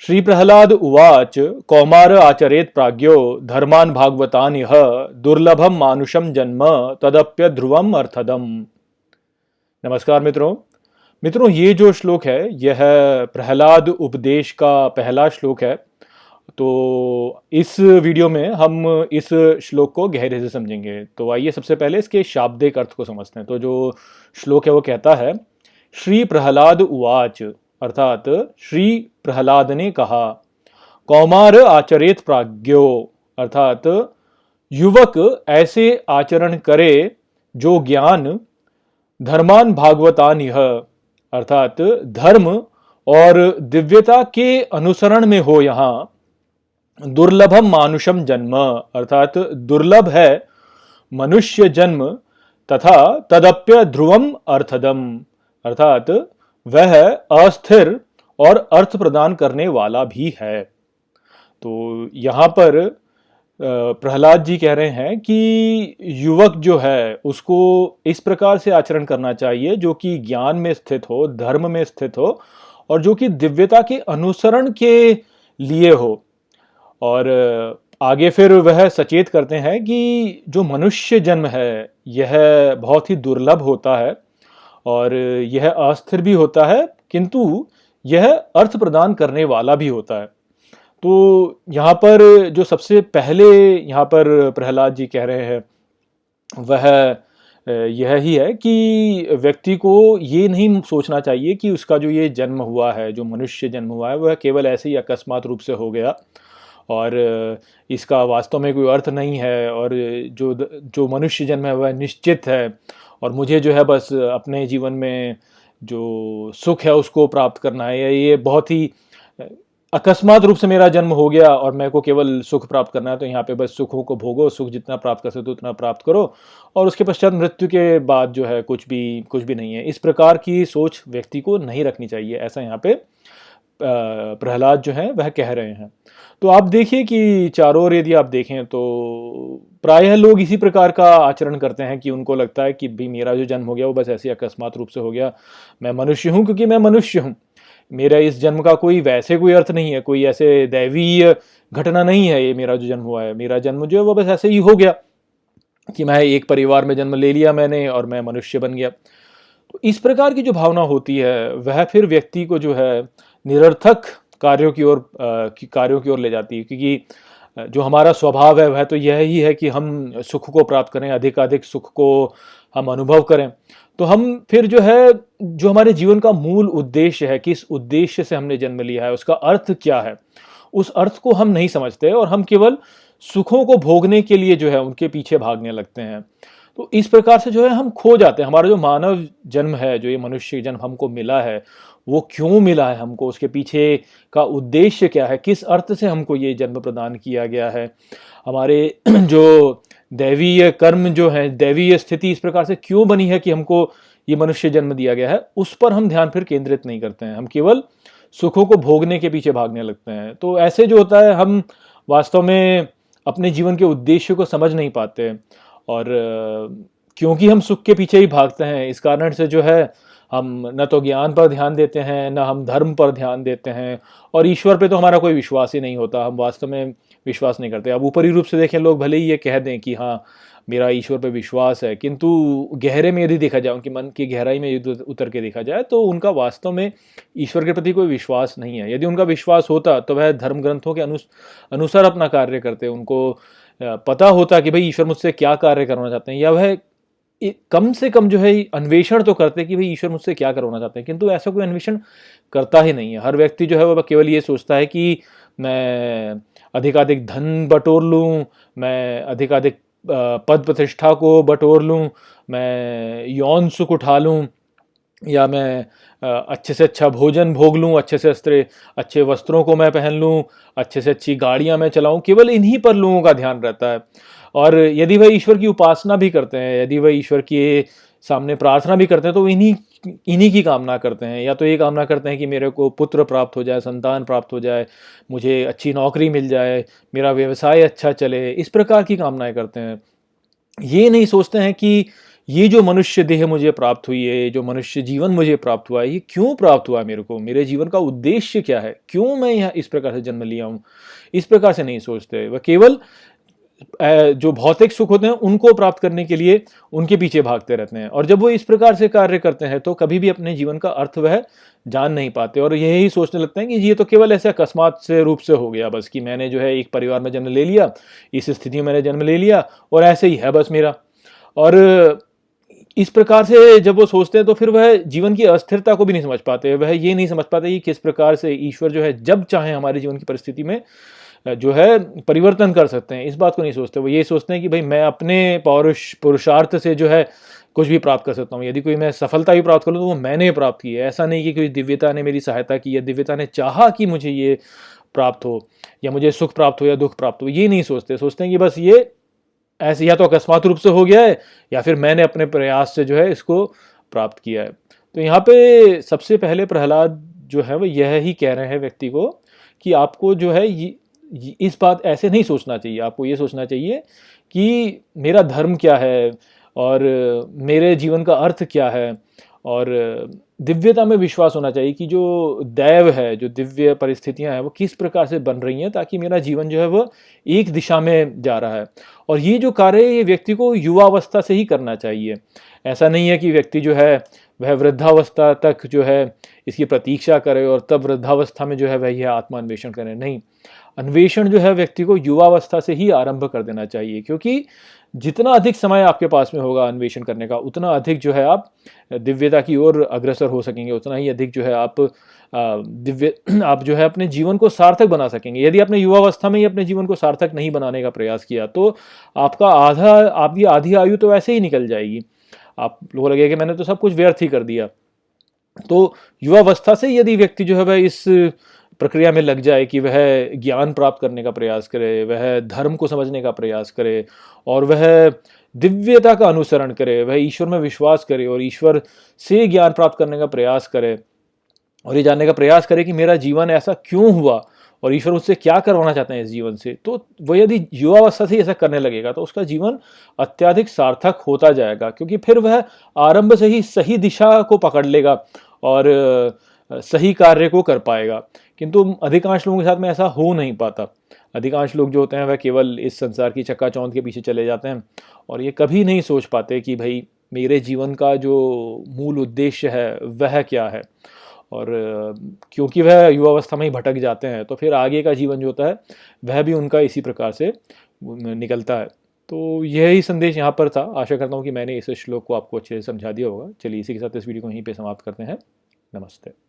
श्री प्रहलाद उवाच कौमार आचरेत प्राज्ञो धर्मान् भागवतान् यः दुर्लभम मानुषम जन्म तदप्य ध्रुवम अर्थदम। नमस्कार मित्रों। ये जो श्लोक है यह प्रहलाद उपदेश का पहला श्लोक है। तो इस वीडियो में हम इस श्लोक को गहरे से समझेंगे। तो आइए सबसे पहले इसके शाब्दिक अर्थ को समझते हैं। तो जो श्लोक है वो कहता है श्री प्रहलाद उवाच, अर्थात श्री प्रहलाद ने कहा, कौमार आचरेत प्राज्ञो, अर्थात युवक ऐसे आचरण करे जो ज्ञान, धर्मान भागवतान यह, अर्थात धर्म और दिव्यता के अनुसरण में हो। यहाँ दुर्लभम मानुषम जन्म, अर्थात दुर्लभ है मनुष्य जन्म, तथा तदप्य ध्रुवम अर्थदम, अर्थात वह अस्थिर और अर्थ प्रदान करने वाला भी है। तो यहाँ पर प्रहलाद जी कह रहे हैं कि युवक जो है उसको इस प्रकार से आचरण करना चाहिए जो कि ज्ञान में स्थित हो, धर्म में स्थित हो और जो कि दिव्यता के अनुसरण के लिए हो। और आगे फिर वह सचेत करते हैं कि जो मनुष्य जन्म है यह बहुत ही दुर्लभ होता है और यह अस्थिर भी होता है, किंतु यह अर्थ प्रदान करने वाला भी होता है। तो यहाँ पर जो सबसे पहले यहाँ पर प्रहलाद जी कह रहे हैं वह यह ही है कि व्यक्ति को ये नहीं सोचना चाहिए कि उसका जो ये जन्म हुआ है, जो मनुष्य जन्म हुआ है, वह केवल ऐसे ही अकस्मात रूप से हो गया और इसका वास्तव में कोई अर्थ नहीं है, और जो मनुष्य जन्म है वह निश्चित है और मुझे जो है बस अपने जीवन में जो सुख है उसको प्राप्त करना है, या ये बहुत ही अकस्मात रूप से मेरा जन्म हो गया और मेरे को केवल सुख प्राप्त करना है, तो यहाँ पे बस सुखों को भोगो, सुख जितना प्राप्त कर सकते हो उतना प्राप्त करो और उसके पश्चात मृत्यु के बाद जो है कुछ भी नहीं है। इस प्रकार की सोच व्यक्ति को नहीं रखनी चाहिए, ऐसा यहाँ पे प्रहलाद जो है वह कह रहे हैं। तो आप देखिए कि चारों ओर यदि आप देखें तो प्रायः लोग इसी प्रकार का आचरण करते हैं कि उनको लगता है कि भाई मेरा जो जन्म हो गया वो बस ऐसे अकस्मात रूप से हो गया, मैं मनुष्य हूँ क्योंकि मैं मनुष्य हूँ, मेरा इस जन्म का कोई अर्थ नहीं है, कोई ऐसे दैवीय घटना नहीं है, ये मेरा जो जन्म हुआ है, मेरा जन्म जो है वो बस ऐसे ही हो गया कि मैं एक परिवार में जन्म ले लिया मैंने और मैं मनुष्य बन गया। तो इस प्रकार की जो भावना होती है वह फिर व्यक्ति को जो है निरर्थक कार्यों की ओर ले जाती है, क्योंकि जो हमारा स्वभाव है वह तो यह ही है कि हम सुख को प्राप्त करें, अधिकाधिक सुख को हम अनुभव करें। तो हम फिर जो है जो हमारे जीवन का मूल उद्देश्य है, किस उद्देश्य से हमने जन्म लिया है, उसका अर्थ क्या है, उस अर्थ को हम नहीं समझते और हम केवल सुखों को भोगने के लिए जो है उनके पीछे भागने लगते हैं। तो इस प्रकार से जो है हम खो जाते हैं। हमारा जो मानव जन्म है, जो ये मनुष्य जन्म हमको मिला है, वो क्यों मिला है हमको, उसके पीछे का उद्देश्य क्या है, किस अर्थ से हमको ये जन्म प्रदान किया गया है, हमारे जो दैवीय कर्म जो है, दैवीय स्थिति इस प्रकार से क्यों बनी है कि हमको ये मनुष्य जन्म दिया गया है, उस पर हम ध्यान फिर केंद्रित नहीं करते हैं, हम केवल सुखों को भोगने के पीछे भागने लगते हैं। तो ऐसे जो होता है हम वास्तव में अपने जीवन के उद्देश्य को समझ नहीं पाते और क्योंकि हम सुख के पीछे ही भागते हैं, इस कारण से जो है हम न तो ज्ञान पर ध्यान देते हैं, न हम धर्म पर ध्यान देते हैं और ईश्वर पे तो हमारा कोई विश्वास ही नहीं होता, हम वास्तव में विश्वास नहीं करते। अब ऊपरी रूप से देखें, लोग भले ही ये कह दें कि हाँ मेरा ईश्वर पे विश्वास है, किंतु गहरे में यदि देखा जाए, उनके मन की गहराई में यदि उतर के देखा जाए तो उनका वास्तव में ईश्वर के प्रति कोई विश्वास नहीं है। यदि उनका विश्वास होता तो वह धर्म ग्रंथों के अनुसार अपना कार्य करते, उनको पता होता कि भाई ईश्वर मुझसे क्या कार्य करना चाहते हैं, या वह कम से कम जो है अन्वेषण तो करते कि भाई ईश्वर मुझसे क्या करवाना चाहते हैं, किंतु ऐसा कोई अन्वेषण करता ही नहीं है। हर व्यक्ति जो है वह केवल ये सोचता है कि मैं अधिकाधिक धन बटोर लूँ, मैं अधिकाधिक पद प्रतिष्ठा को बटोर लूँ, मैं यौन सुख उठा लूँ, या मैं अच्छे से अच्छा भोजन भोग लूँ, अच्छे से अच्छे वस्त्रों को मैं पहन लूँ, अच्छे से अच्छी गाड़ियाँ मैं चलाऊँ, केवल इन्हीं पर लोगों का ध्यान रहता है। और यदि वह ईश्वर की उपासना भी करते हैं, यदि वह ईश्वर के सामने प्रार्थना भी करते हैं, तो इन्हीं की कामना करते हैं। या तो ये कामना करते हैं कि मेरे को पुत्र प्राप्त हो जाए, संतान प्राप्त हो जाए, मुझे अच्छी नौकरी मिल जाए, मेरा व्यवसाय अच्छा चले, इस प्रकार की कामनाएं करते हैं। ये नहीं सोचते हैं कि ये जो मनुष्य देह मुझे प्राप्त हुई है, जो मनुष्य जीवन मुझे प्राप्त हुआ है, ये क्यों प्राप्त हुआ मेरे को, मेरे जीवन का उद्देश्य क्या है, क्यों मैं यहाँ इस प्रकार से जन्म लिया हूँ, इस प्रकार से नहीं सोचते। वह केवल जो भौतिक सुख होते हैं उनको प्राप्त करने के लिए उनके पीछे भागते रहते हैं, और जब वो इस प्रकार से कार्य करते हैं तो कभी भी अपने जीवन का अर्थ वह जान नहीं पाते, और यही सोचने लगते हैं कि ये तो केवल ऐसे अकस्मात से रूप से हो गया बस, कि मैंने जो है एक परिवार में जन्म ले लिया, इस स्थिति में मैंने जन्म ले लिया और ऐसे ही है बस मेरा। और इस प्रकार से जब वो सोचते हैं तो फिर वह जीवन की अस्थिरता को भी नहीं समझ पाते, वह ये नहीं समझ पाते कि किस प्रकार से ईश्वर जो है जब चाहे हमारे जीवन की परिस्थिति में जो है परिवर्तन कर सकते हैं, इस बात को नहीं सोचते। वो ये सोचते हैं कि भाई मैं अपने पुरुषार्थ से जो है कुछ भी प्राप्त कर सकता हूँ, यदि कोई मैं सफलता भी प्राप्त कर लूँ तो वो मैंने प्राप्त की है, ऐसा नहीं कि कोई दिव्यता ने मेरी सहायता की या दिव्यता ने चाहा कि मुझे ये प्राप्त हो या मुझे सुख प्राप्त हो या दुख प्राप्त हो, ये नहीं सोचते। सोचते हैं कि बस ये ऐसे या तो अकस्मात रूप से हो गया है या फिर मैंने अपने प्रयास से जो है इसको प्राप्त किया है। तो यहाँ पे सबसे पहले प्रहलाद जो है वो यह ही कह रहे हैं व्यक्ति को कि आपको जो है इस बात ऐसे नहीं सोचना चाहिए, आपको ये सोचना चाहिए कि मेरा धर्म क्या है और मेरे जीवन का अर्थ क्या है, और दिव्यता में विश्वास होना चाहिए कि जो दैव है, जो दिव्य परिस्थितियां हैं वो किस प्रकार से बन रही हैं ताकि मेरा जीवन जो है वो एक दिशा में जा रहा है। और ये जो कार्य ये व्यक्ति को युवावस्था से ही करना चाहिए। ऐसा नहीं है कि व्यक्ति जो है वह वृद्धावस्था तक जो है इसकी प्रतीक्षा करे और तब वृद्धावस्था में जो है वह यह आत्मान्वेषण करे, नहीं। अन्वेषण जो है व्यक्ति को युवावस्था से ही आरंभ कर देना चाहिए, क्योंकि जितना अधिक समय आपके पास में होगा अन्वेषण करने का, उतना अधिक जो है आप दिव्यता की ओर अग्रसर हो सकेंगे, उतना ही अधिक जो है आप दिव्य आप जो है अपने जीवन को सार्थक बना सकेंगे। यदि आपने युवावस्था में ही अपने जीवन को सार्थक नहीं बनाने का प्रयास किया तो आपकी आधी आयु तो ऐसे ही निकल जाएगी, आप लोगों लगेगा कि मैंने तो सब कुछ व्यर्थ ही कर दिया। तो युवावस्था से यदि व्यक्ति जो है वह इस प्रक्रिया में लग जाए कि वह ज्ञान प्राप्त करने का प्रयास करे, वह धर्म को समझने का प्रयास करे और वह दिव्यता का अनुसरण करे, वह ईश्वर में विश्वास करे और ईश्वर से ज्ञान प्राप्त करने का प्रयास करे और ये जानने का प्रयास करे कि मेरा जीवन ऐसा क्यों हुआ और ईश्वर उससे क्या करवाना चाहते हैं इस जीवन से, तो वह यदि युवावस्था से ऐसा करने लगेगा तो उसका जीवन अत्यधिक सार्थक होता जाएगा, क्योंकि फिर वह आरंभ से ही सही दिशा को पकड़ लेगा और सही कार्य को कर पाएगा। किंतु अधिकांश लोगों के साथ में ऐसा हो नहीं पाता। अधिकांश लोग जो होते हैं वह केवल इस संसार की चक्काचौंध के पीछे चले जाते हैं और ये कभी नहीं सोच पाते कि भाई मेरे जीवन का जो मूल उद्देश्य है वह क्या है। और क्योंकि वह युवावस्था में ही भटक जाते हैं तो फिर आगे का जीवन जो होता है वह भी उनका इसी प्रकार से निकलता है। तो यही संदेश यहाँ पर था। आशा करता हूँ कि मैंने इस श्लोक को आपको अच्छे से समझा दिया होगा। चलिए इसी के साथ इस वीडियो को यहीं पे समाप्त करते हैं। नमस्ते।